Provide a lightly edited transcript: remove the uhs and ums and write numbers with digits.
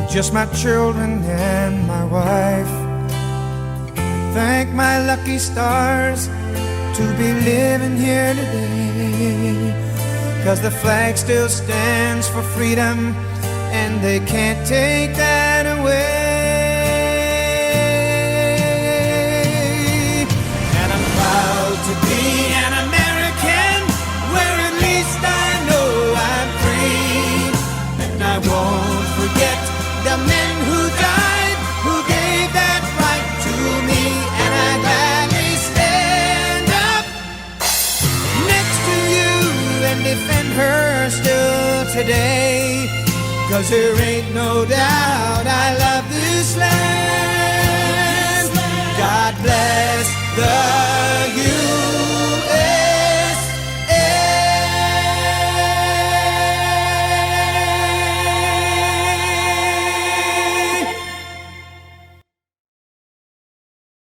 just my children and my wife. Thank my lucky stars to be living here today, 'cause the flag still stands for freedom and they can't take that away. And I'm proud to be an American, where at least I know I'm free. And I won't forget the men who died, who gave that right to me. And I gladly stand up next to you and defend her still today, 'cause there ain't no doubt I love this land. God bless the U.S.